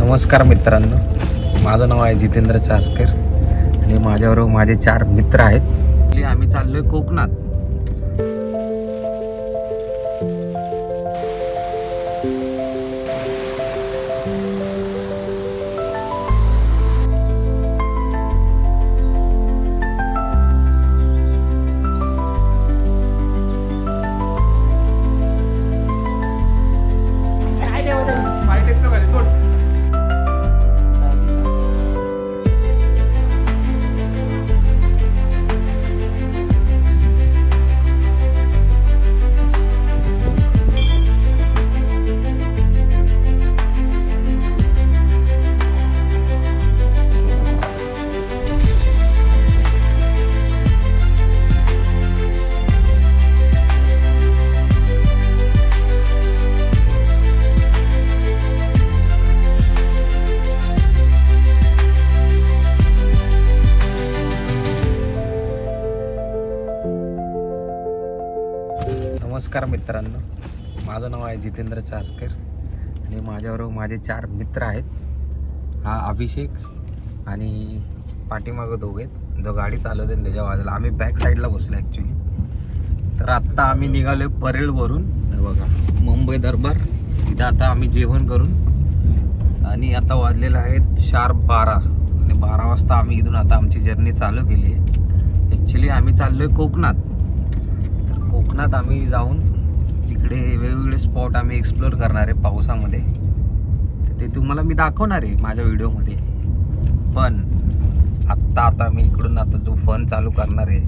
नमस्कार मित्रांनो, माझं नाव आहे जितेंद्र चासकर आणि माझ्याबरोबर माझे 4 मित्र आहेत. आम्ही चाललोय कोकणात. नमस्कार मित्रांनो, माझं नाव आहे जितेंद्र चासकर आणि माझ्याबरोबर माझे 4 मित्र आहेत. हा अभिषेक आणि पाठीमागं दोघे आहेत, जो गाडी चालवते त्याच्या बाजूला. आम्ही बॅक साईडला बसलो ॲक्च्युली. तर आत्ता आम्ही निघालो आहे परेलवरून. बघा, मुंबई दरबार. तिथं आता आम्ही जेवण करून आणि आता वाजलेलं आहेत शार्प 12 आणि 12 वाजता आम्ही इथून आता आमची जर्नी चालू केली आहे. ॲक्च्युली आम्ही चाललो आहे कोकणात. कोकणात आम्ही जाऊन तिकडे वेगवेगळे स्पॉट आम्ही एक्सप्लोअर करणार आहे पावसामध्ये. तर ते तुम्हाला मी दाखवणार आहे माझ्या व्हिडिओमध्ये. पण आता मी इकडून आता जो फन चालू करणार आहे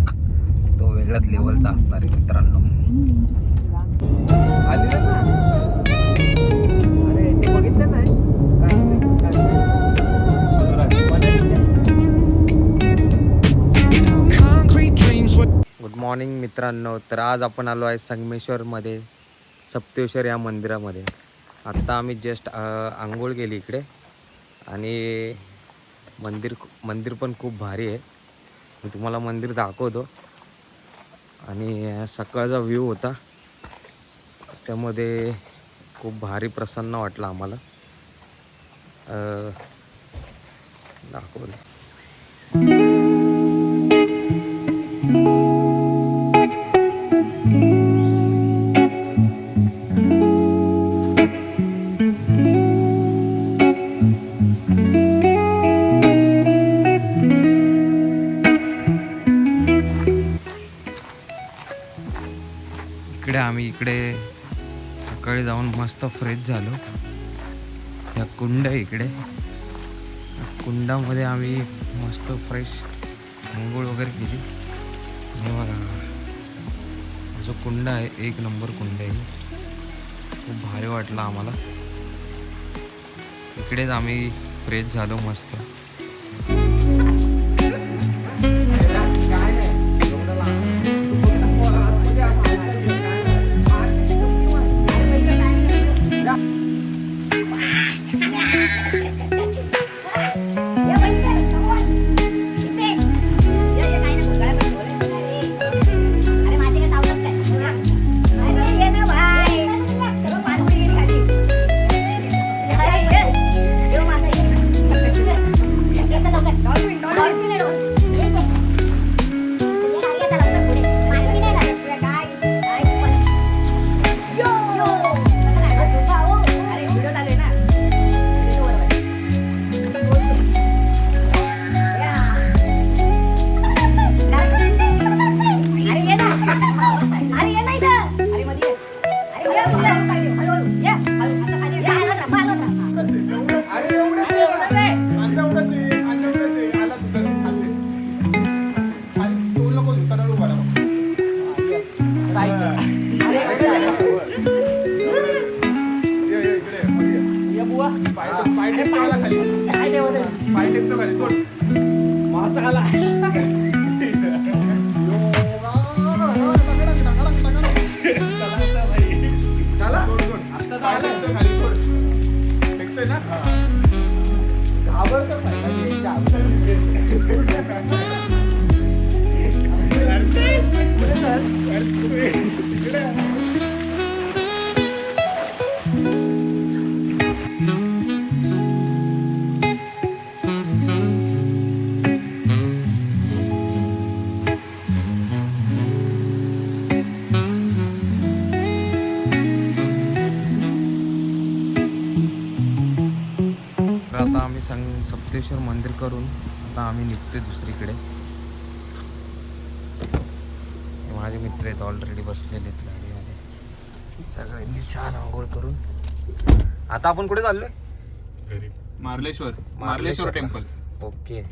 तो वेगळ्याच लेवलचा असणार आहे मित्रांनो. बघितलं नाही गुड मॉर्निंग मित्रांनो. तर आज आपण आलो आहे संगमेश्वरमध्ये सप्तेश्वर या मंदिरामध्ये. आत्ता आम्ही जस्ट आंघोळ केली इकडे आणि मंदिर पण खूप भारी आहे. मी तुम्हाला मंदिर दाखवतो. आणि सकाळचा व्ह्यू होता, त्यामध्ये खूप भारी प्रसन्न वाटलं आम्हाला. दाखवलं आम्ही इकडे सकाळी जाऊन मस्त फ्रेश झालो. या कुंड आहे इकडे, कुंडामध्ये आम्ही मस्त फ्रेश आंघोळ वगैरे केली. हे बघा, जो कुंड आहे 1 नंबर कुंड आहे. खूप भारी वाटलं आम्हाला. इकडेच आम्ही फ्रेश झालो मस्त. तर आता आम्ही सप्तेश्वर मंदिर करून आता आम्ही निघतोय दुसरीकडे. माझे मित्र आहेत ऑलरेडी बसलेले आहेत गाडीमध्ये. सगळ्यांनी छान आंघोळ करून आता आपण कुठे चाललोय? घरी. मार्लेश्वर टेम्पल. ओके.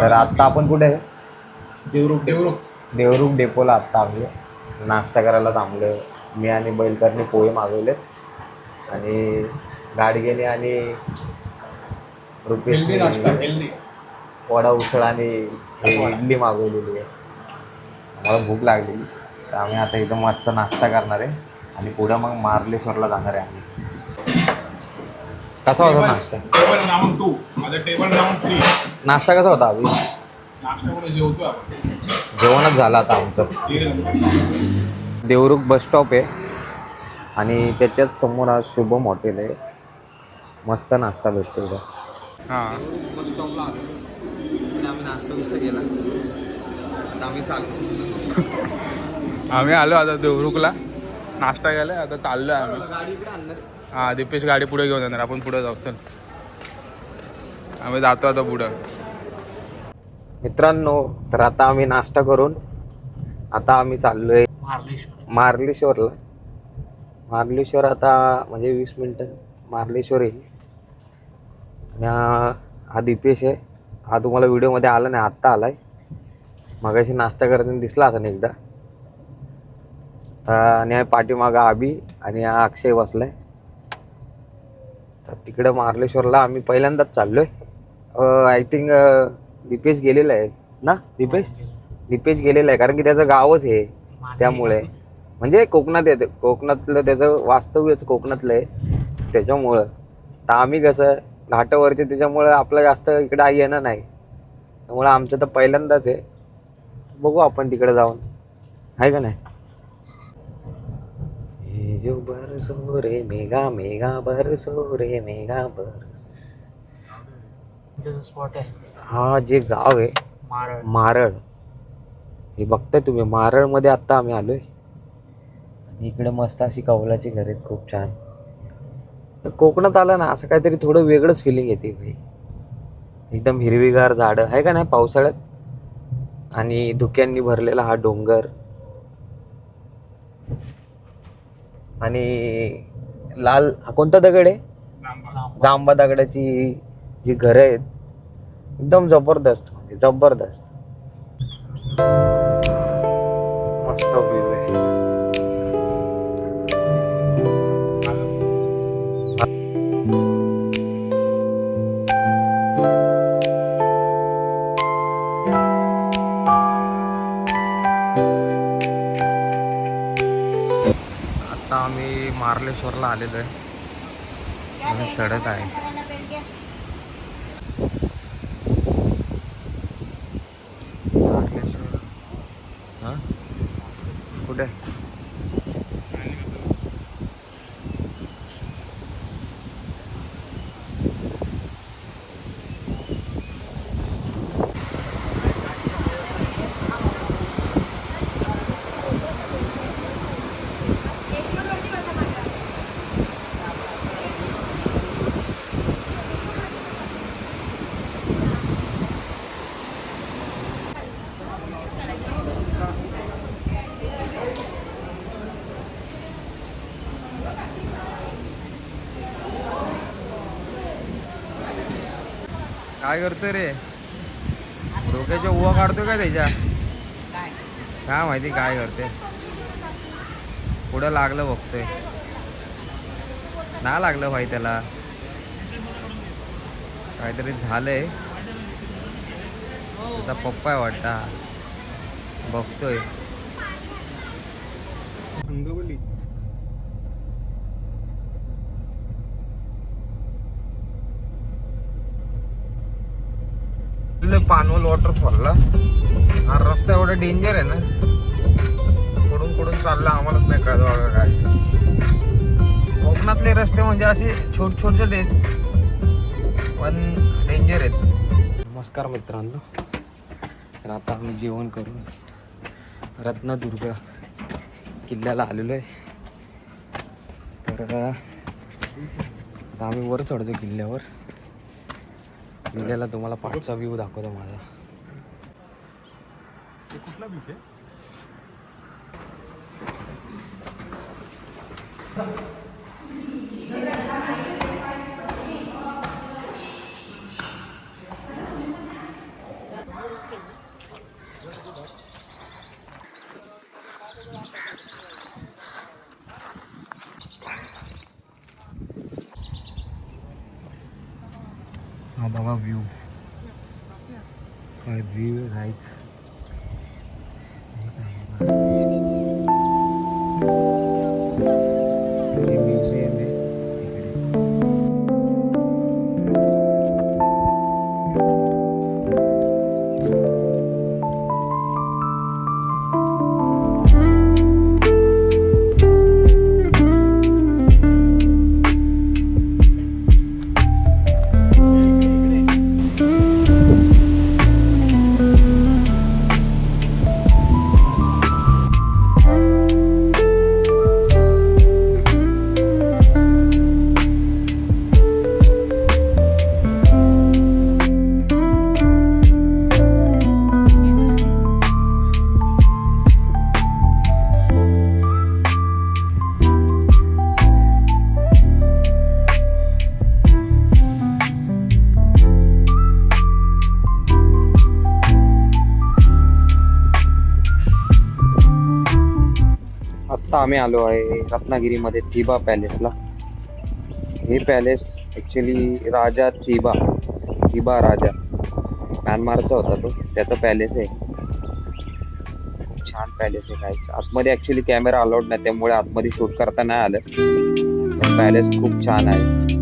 तर आता आपण कुठे आहे? देवरुख डेपोला आत्ता आम्ही नाश्ता करायला थांबलो. मी आणि बैलकरने पोहे मागवले आणि गाडगेने आणि रुपेश वडा उसळ आणि इडली मागवलेली आहे. आम्हाला भूक लागलेली तर आम्ही आता इथं मस्त नाश्ता करणार आहे आणि पुढं मग मार्लेश्वरला जाणार आहे आम्ही. कसा होता नाश्ता? टेबल राऊंड 2 माझा टेबल राऊंड 3. नाश्ता कसा होता अभि? नाश्ता करून जेवतो आपण. जेवणच झालं आता आमचं. देवरुख बस स्टॉप आहे आणि त्याच्याच समोर आज शुभम हॉटेल आहे. मस्त नाश्ता भेटतो इथं. हां बस स्टॉपला आलो आम्ही नाश्ता बिस्ता केला. आता आम्ही चाललो. आम्ही आलो आता देवरुखला नाश्ता केला. आता चाललो आहे आम्ही. गाडी इकडे आणणार. हां दीपेश गाडी पुढे घेऊन जाणार. आपण पुढे जाऊ. चल आम्ही जातो आता पुढं. मित्रांनो तर आता आम्ही नाश्ता करून आता आम्ही चाललोय मार्लेश्वरला. मार्लेश्वर आता म्हणजे 20 मिनिटं मार्लेश्वर आहे. आणि हा दीपेश आहे. हा तुम्हाला व्हिडिओमध्ये आला नाही, आत्ता आलाय. मगाशी नाश्ता करताना दिसला असं एकदा. आणि पाठीमागा आबी आणि हा अक्षय बसलाय. तर तिकडं मार्लेश्वरला आम्ही पहिल्यांदाच चाललोय. आय थिंक दीपेश गेलेला आहे ना? दीपेश गेलेला आहे कारण की त्याचं गावच आहे. त्यामुळे म्हणजे कोकणात येते, कोकणातलं त्याचं वास्तव्यच कोकणातलं आहे त्याच्यामुळं. तर आम्ही कसं घाटावरती त्याच्यामुळं आपलं जास्त इकडं येणं नाही. त्यामुळं आमचं तर पहिल्यांदाच आहे. बघू आपण तिकडे जाऊन, आहे का नाही. हे जो बरसो रे मेघा मेघा बरसो रे मेघा बरसो. स्पॉट आहे हा जे गाव आहे मारळ. हे बघताय तुम्ही मारळमध्ये आत्ता आम्ही आलोय. आणि इकडे मस्त अशी कौलाची घर आहेत खूप छान. कोकणात आलं ना असं काहीतरी थोडं वेगळंच फिलिंग येते भाई. एकदम हिरवीगार झाडं आहे का नाही पावसाळ्यात. आणि धुक्यांनी भरलेला हा डोंगर आणि लाल कोणता दगड आहे? जांबा दगडाची जी घरं आहेत एकदम जबरदस्त, म्हणजे जबरदस्त मस्त व्ह्यू आहे. आता आम्ही मार्लेश्वरला आलेलो आहे आणि चढत आहे. मार्लेश्वर हां कुठे? काय करतोय रे? डोक्याच्या उवा काढतोय काय त्याच्या? काय माहिती काय करते. पुढं लागलं बघतोय. नाही लागलं भाई त्याला. काहीतरी झालंय. त्याचा पप्पा आहे वाटता. बघतोय. पानवल वॉटरफॉलला. हा रस्ता एवढा डेंजर आहे ना, कुठून कुठून चालला आम्हालाच नाही कळत बघा काय. कोकणातले रस्ते म्हणजे असे छोटे पण डेंजर आहेत. नमस्कार मित्रांनो. तर आता आम्ही जेवण करून रत्नदुर्ग किल्ल्याला आलेलो आहे. तर आता आम्ही वर चढतो किल्ल्यावर. किल्ल्याला तुम्हाला पाठचा व्ह्यू दाखवतो माझा. कुठला बीच आहे? हा बघा व्ह्यू. काय व्ह्यू आहेच. हे म्युझियम आहे इकडे. आत्ता आम्ही आलो आहे रत्नागिरीमध्ये थिबा पॅलेसला. हे पॅलेस ॲक्च्युली राजा थिबा राजा म्यानमारचा होता तो, त्याचा पॅलेस आहे. खूप छान पॅलेस आहे. काय आतमध्ये ॲक्च्युली कॅमेरा अलाउड नाही, त्यामुळे आतमध्ये शूट करता नाही आलं. पण पॅलेस खूप छान आहे.